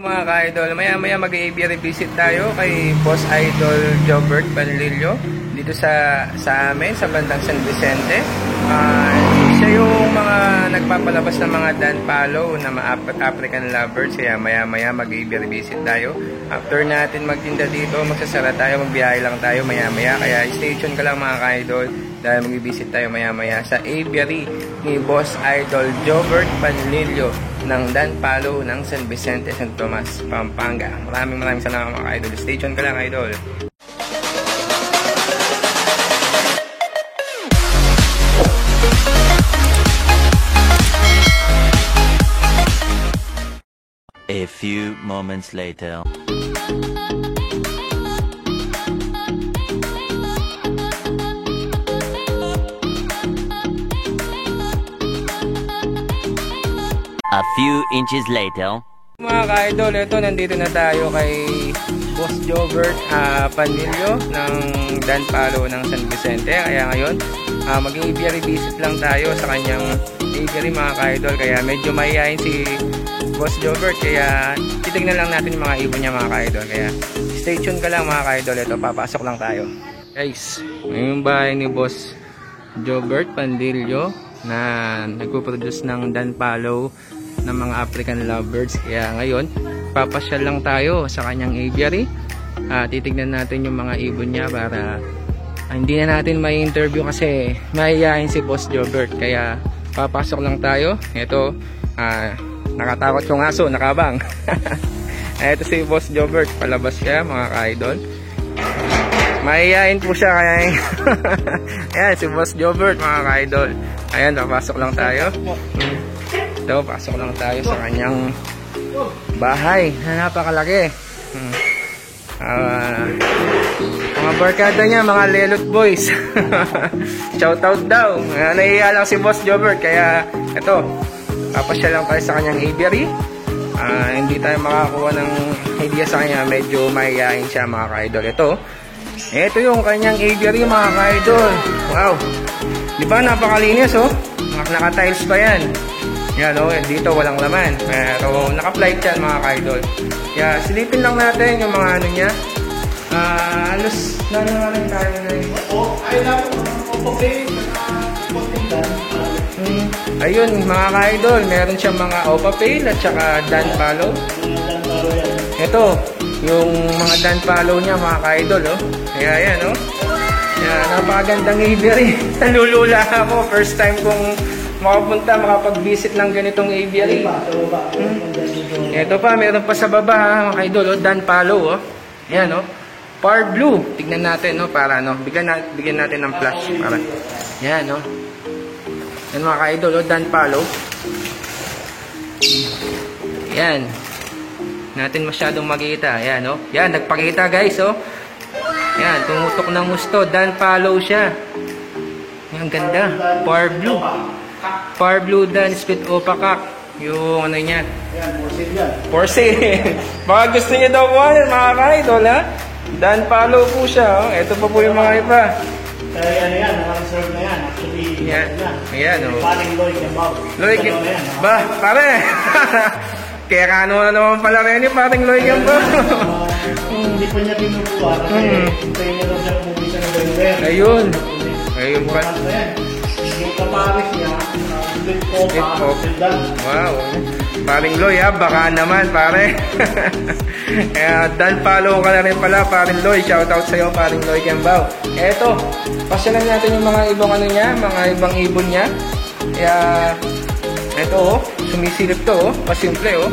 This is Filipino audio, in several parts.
Mga ka-idol, maya mag-aviary visit tayo kay Boss Idol Jobert Panlilio dito sa amin, sa bandang San Vicente. Siya yung mga nagpapalabas ng mga Dan Palo na African lovers, kaya maya mag-aviary visit tayo. After natin magtinda dito, magsasara tayo, magbiyahe lang tayo maya, kaya stay tuned ka lang mga ka-idol dahil mag-visit tayo maya sa aviary ni Boss Idol Jobert Panlilio ng Dan Palo ng San Vicente, San Tomas, Pampanga. Maraming salamat mga idol. Stay tuned ka lang, idol. A few moments later. A few inches later. Mga ka-idol, ito nandito na tayo kay Boss Jobert Panlilio ng Dan Palo ng San Vicente. Kaya ngayon, mag-aviary visit lang tayo sa kanyang aviary mga ka-idol. Kaya medyo mahihayin si Boss Jobert. Kaya titignan lang natin yung mga ibon niya mga ka-idol. Kaya stay tuned ka lang mga ka-idol. Ito, papasok lang tayo. Guys, yung bahay ni Boss Jobert Panlilio na nagpo-produce ng Dan Palo ng mga African lovebirds. Kaya ngayon, papasyal lang tayo sa kanyang aviary. Titignan natin yung mga ibon niya para hindi na natin may interview kasi mahihayin si Boss Jobert. Kaya papasok lang tayo. Ito, nakatakot yung aso, nakabang. Ito si Boss Jobert, palabas siya mga ka-idol. Mahihayin po siya kaya ayan si Boss Jobert mga ka-idol. Ayan, papasok lang tayo. Ito, pasok lang tayo sa kanyang bahay na napakalaki. Mga barkada niya, mga lelot boys. Shoutout daw. Nahihiya lang si Boss Jobert. Kaya ito, papasya lang tayo sa kanyang aviary. Hindi tayo makakuha ng idea sa kanya. Medyo mahihayin siya mga ka-idol. Ito yung kanyang aviary mga ka-idol. Wow, di ba napakalinis oh. Naka-tiles pa yan. Yan o, dito walang laman. Pero naka-flight yan mga ka-idol. Kaya silipin lang natin yung mga ano niya. Alos na rin tayo na rin. Ayun lang, ayun mga ka-idol, meron siyang mga Opa Pail at saka Dan Palo. Ito, yung mga Dan Palo niya mga ka-idol oh. Kaya yan oh. Kaya napakagandang aviary. Nalulula ako, first time kong makapunta, makapag-visit ng ganitong aviary. Ito pa, meron pa sa baba mga ka-idol oh, Dan Palo oh. Ayan oh, Par Blue. Tignan natin no, para no, bigyan natin ng flash para. Ayan oh. Yan mga ka-idol oh, Dan Palo. Ayan. Natin masyadong makita. Ayan oh. Yan, nagpakita guys oh. Ayan, tumutok ng gusto. Dan Palo siya. Ang ganda. Par Blue. Par Blue Dan Split Opaque. Yung ano niya. Ayan, porcelain yan. Porcelain. Baka gusto niya daw po yan, mga ka-idol ha. Dan Palo po siya. Oh. Ito pa po yung mga iba. Kaya ano yan, naka-reserve na yan. Actually, yan. Ayan oh. Paling Lloyd Gambao. Lloyd Gambao. Ba, pare. Kaya kano na naman pala rin yung paring Lloyd Gambao. Hindi pa niya pinukuha kasi hintayin niya lang siya pumisa ng Denver. Ayun. Ayun pa. Yung kaparis niya, split Opa, Dan. Wow. Paring Loy ha, baka naman pare. Kaya Dan Palo ka na rin pala, paring Loy. Shoutout sa'yo, paring Loy Gambao. Eto, pasyalan natin yung mga ibang ano niya, mga ibang ibon niya. Kaya, eto oh, sumisilip to oh, pasimple oh.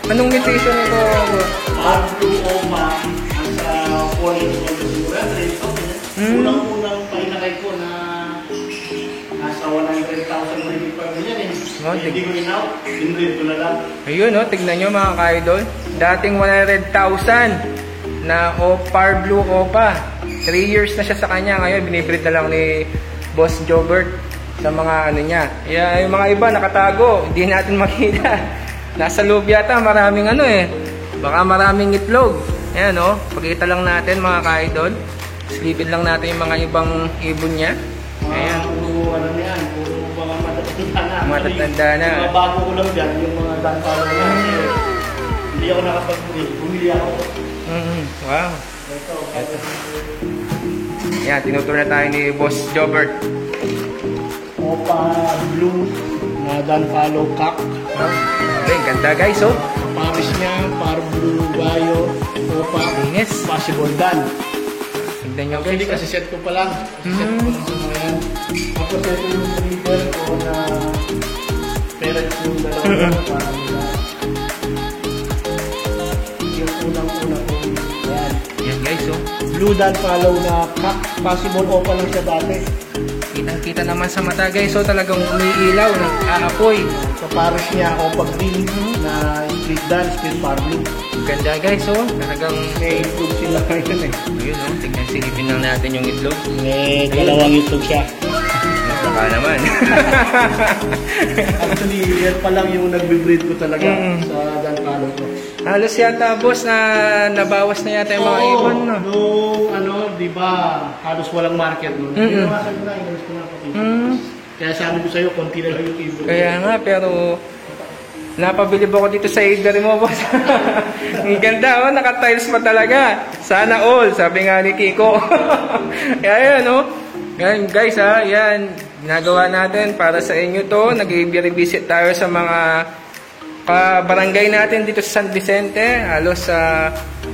Anong mutation ito? Par Blue Opa, nasa 4 years old siguro. Unang-unang painakay ko na nasa 100,000 ringgit pa ganyan eh. Hindi ko in-out, in-read ko na lang. Ayun oh, tignan nyo mga ka-idol. Dating 100,000 na Par Blue Opa. 3 years na siya sa kanya. Ngayon, binibreed na lang ni Boss Jobert sa mga ano niya. Yung mga iba nakatago, hindi natin makita. Nasa loob yata, maraming ano eh. Baka maraming itlog. Ayan oh, pakita lang natin mga ka-idol. Silipin lang natin yung mga ibang ibon niya. Ayan. Puro ano yan, puro mga matatanda na. Matatanda na. Mga bago ko lang dyan, yung mga Dan Palo na. Hindi Hindi ako nakapag-breed. Bumili ako. Wow. Ito. Yan, tinutur na tayo ni Boss Jobert. Opa Blue na Dunpalo Cock. Okay, ganda guys, oh. Paris niya, par Blue Bayo, Opa, Linis. Possible Dan. Tignan nyo Actually, guys. kasi set ko pa lang. Set ko lang sa mga yan. Tapos ito yung breeder ko na parents yung dalawa para nila. Yung unang-una ko. Yan. Yan guys, oh. Blue Dunpalo na Cock. Possible Opa lang siya dati. Kitang-kita naman sa mata guys, oh. Talagang umiilaw, nag-aapoy. Sa Paris niya, Opa Green na split Dan, split par Blue. Ganda guys, oh. Talagang, May itlog sila ngayon eh. ayun, oh. Tignan, silipin lang natin yung itlog. May dalawang itlog siya. Baka naman. Actually, yan pa lang yung nagbe-breed ko talaga sa Dunpalo ko. Halos yata, boss, na nabawas na yata yung mga ibon, no? Nung di ba, halos walang market nun. Pinawasan ko na, inalis ko na pati. Kaya sabi ko sa'yo, konti na lang yung ibon. Kaya nga, pero napabilib ako dito sa aviary mo, boss. Ang ganda, oh. Naka-tiles pa talaga. Sana all, sabi nga ni Kiko. Kaya yan, oh. Yan, guys, ha. Yan, ginagawa natin para sa inyo to. Nag-aviary visit tayo sa mga barangay natin dito sa San Vicente. Halos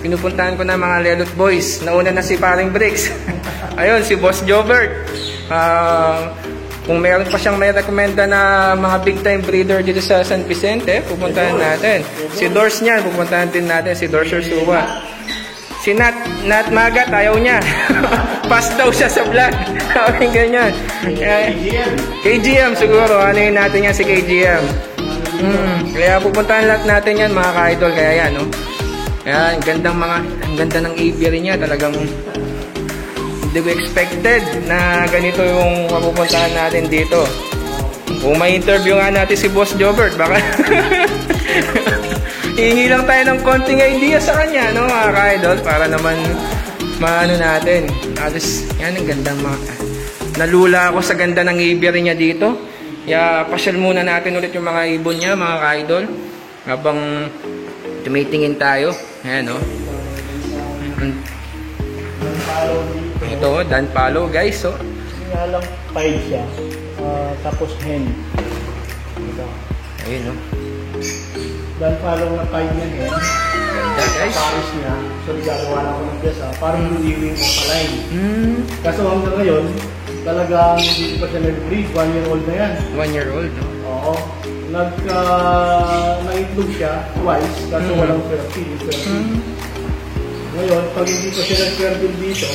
pinupuntahan ko na mga Lelot Boys. Nauna na si Paring Bricks. Ayun, si Boss Jobert. Kung meron pa siyang may rekomenda na mga big time breeder dito sa San Vicente, pupuntahan natin. Si Dors niyan, pupuntahan din natin. Si Dors Ursua. Si Nat Magat, ayaw niya. Pass daw siya sa vlog. Sabi ganyan. KGM siguro. Ano yun natin yan si KGM. Kaya pupuntahan lahat natin yan mga ka-idol. Kaya yan, no? Kaya ang ganda ng aviary niya. Talagang hindi ko expected na ganito yung mapupuntahan natin dito. Kung may interview nga natin si Boss Jobert, baka hihingi lang tayo ng konting idea sa kanya, no mga ka-idol, para naman maano natin. Alas, yan ang gandang nalula ako sa ganda ng aviary niya dito. Kaya pasyal muna natin ulit yung mga ibon niya, mga ka-idol, habang tumitingin tayo. Ayan, no. Ito, Dunpalo, guys, oh. Nga lang, pied siya. Tapos hen. Ito. Ayun, no. Dunpalo na pied niya hen. Ganda, guys. Paris niya. So, gagawa lang ko ng pyesa. Parang luliwing ko pa line. Kaso hanggang ngayon, talagang hindi pa siya nag-breed. 1 year old na yan. 1 year old, no? Oo. Nag-itlog siya twice. Kaso walang fertile. Ngayon, pag hindi pa siya nag-fertile dito,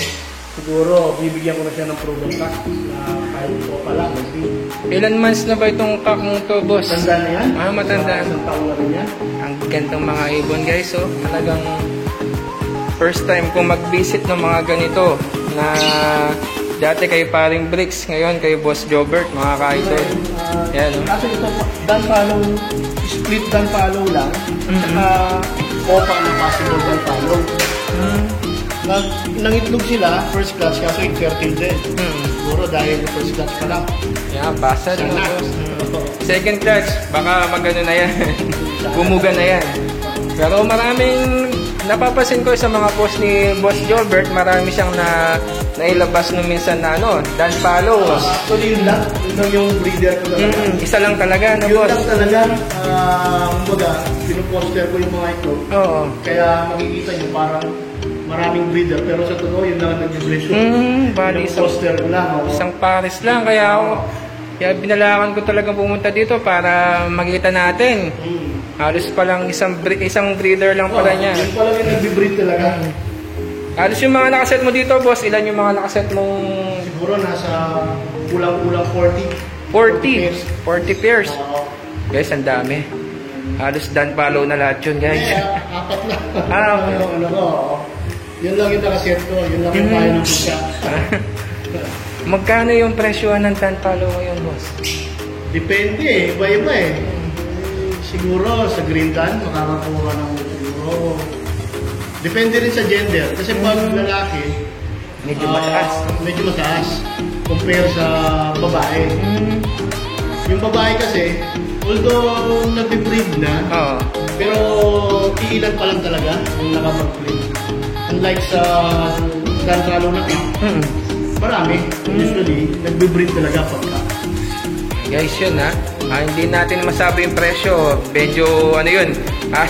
siguro bibigyan ko na siya ng proven cock na kahit ko pala. Ilan months na ba itong cock mo to, boss? Matanda na yan. Matanda. Isang taon na rin yan. Ang gandang mga ibon, guys, oh. Talagang first time ko mag-visit ng mga ganito na dati kay Paring Bricks, ngayon kay Boss Jobert, mga ka-idol. Yan, oh. Kasi ito, Dunpalo, split Dunpalo lang. Saka Opa na possible Dunpalo. Nangitlog sila, first class, kaso infertile din. Siguro dahil first class pa lang. Yeah, basa din, Sana. boss. Second clutch, baka magano na yan. Bumuga na yan. Pero maraming napapasin ko sa mga post ni Boss Jobert, marami siyang nailabas nung minsan na Dunpalo. Actually yun lang. Yun lang yung breeder ko talaga. Isa lang talaga, no, Yun boss? lang talaga. Kumbaga, pinuposter ko yung mga ito. Oo. Kaya makikita nyo parang maraming breeder. Pero sa totoo, yun lang ang nag-breed ko. Bali, Pinuposter ko lang. isang Paris lang, kaya binalakan ko talagang pumunta dito para makita natin. Halos pa lang isang breeder lang pala niya. Yun pala yung nag-breed talaga. Halos yung mga nakaset mo dito, boss, ilan yung mga nakaset mong Siguro nasa kulang-kulang 40. 40 pairs? Oo. Guys, ang dami. Halos Dunpalo na lahat yun, guys. Apat na. Okay. Ano ko, yun lang yung nakaset ko. Yun lang yung kaya ng bisa. Magkano yung presyohan ng Dunpalo ngayon, boss? Depende eh. Iba-iba eh. Siguro sa Green Dan, makakakuha ng siguro. Depende rin sa gender. Kasi pag lalaki, Medyo mataas. Medyo mataas. Compare sa babae. Yung babae kasi, although nag-breed na, Oo. Pero iilan pa lang talaga yung nakapag-breed. Unlike sa Dan Palo na marami. Usually, nagbe-breed talaga pagka. Guys, yun ha. Hindi natin masabi yung presyo. Medyo ano yun.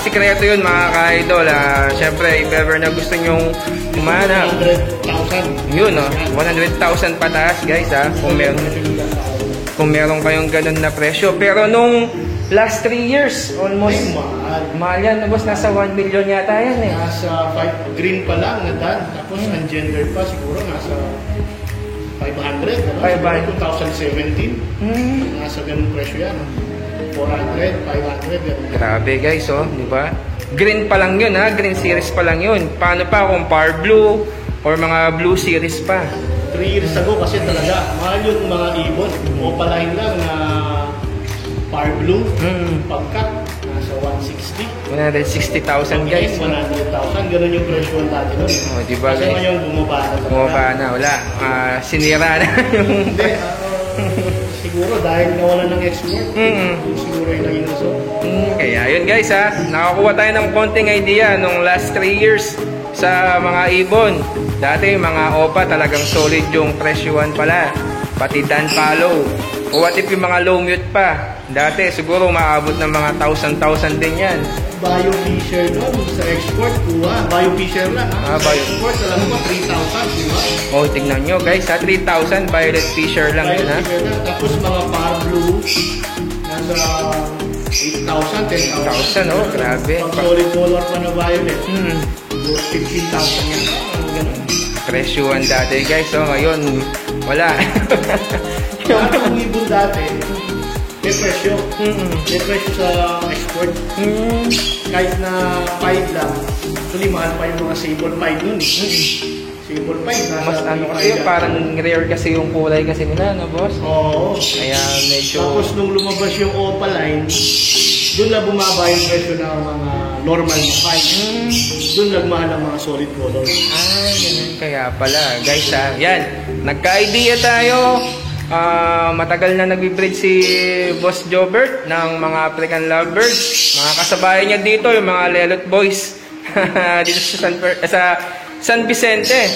Sikreto yun mga ka-idol. Siyempre, if ever na gusto nyong kumanap. 100,000. Yun 100,000 pataas guys ha. Kung meron kayong ganun na presyo. Pero nung last 3 years, almost. Mahal yan. Boss, nasa 1 million yata yan eh. Nasa 5 green pa lang na Dan. Tapos ungendered pa siguro nasa 500. 2017. Nasa ganung presyo yan. 400, 500. Ganun. Grabe guys, di ba? Green pa lang yun ha. Green series pa lang yun. Paano pa kung par blue or mga blue series pa? 3 years ago kasi talaga mahal yung mga ibon. Opaline lang na par blue. Pagkat nasa 160. 160,000 guys. 100,000. Ganun yung presyo dati nun. Diba, kasi ngayon bumaba na. Bumaba na. Wala. Sinira na yung... Hindi. Siguro dahil nawalan ng export. Siguro yung naging rason. Kaya yun guys ha. Nakakuha tayo ng konting idea nung last 3 years sa mga ibon. Dati mga OPA talagang solid yung presyuan pala. Pati Dan Palo. O what if yung mga low mute pa? Dati siguro maabot ng mga 1,000 din yan. Biofisher doon sa export. Biofisher lang ha. Sa export alam mo 3,000 diba? Tignan nyo guys ha. 3,000 Violet Fisher lang yun ha. Tapos mga par blue nasa 8,000, 10,000. Grabe. Pag solid color pa na violet. 15,000 yan. Ganun. Presyuan dati guys. Ngayon wala. Lahat ng ibon dati, may presyo. May presyo sa export. Kahit na 5 lang, actually mahal pa yung mga sable 5 dun. Sable 5, nasa Mas kasi parang rare kasi yung kulay kasi nila, boss? Oo. Kaya medyo... Tapos nung lumabas yung opaline, dun na bumaba yung presyo ng mga normal na 5. Dun nagmahal ang mga solid color. Ganun kaya pala. Guys yan. Nagka-idea tayo. Matagal na nagbe-breed si Boss Jobert ng mga African lovebirds. Mga kasabayan niya dito, yung mga Lelot Boys. Dito sa San Vicente,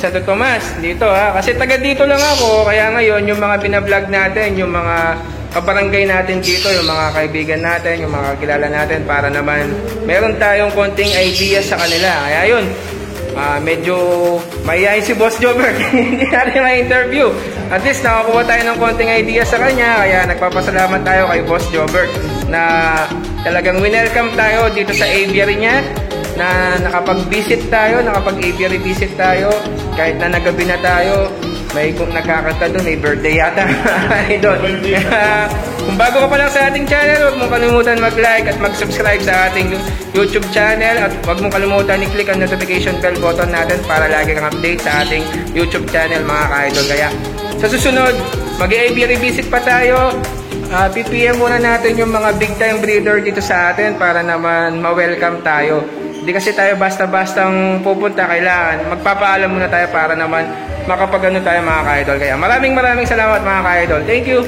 Santo Tomas, dito ha. Kasi taga dito lang ako, kaya ngayon yung mga binablog natin, yung mga kabarangay natin dito, yung mga kaibigan natin, yung mga kilala natin, para naman meron tayong konting idea sa kanila. Kaya yun, medyo mayayain si Boss Jobert. Hindi natin ma-interview. At least nakakuha tayo ng konting idea sa kanya. Kaya nagpapasalamat tayo kay Boss Jobert na talagang winelcome tayo dito sa aviary niya, na nakapag-visit tayo, nakapag-aviary visit tayo, kahit na nagabi na tayo. May kung nagkakanta doon, may birthday yata. Kung bago ka pa lang sa ating channel, huwag mong kalimutan mag-like at mag-subscribe sa ating YouTube channel. At huwag mong kalimutan i-click ang notification bell button natin para lagi kang update sa ating YouTube channel, mga ka-idol. Kaya sa susunod, mag-aviary visit pa tayo. PPM muna natin yung mga big time breeder dito sa atin para naman ma-welcome tayo. Hindi kasi tayo basta-bastang pupunta, kailangan magpapaalam muna tayo para naman makapagano tayo, mga ka-idol. Kaya maraming salamat, mga ka-idol. Thank you!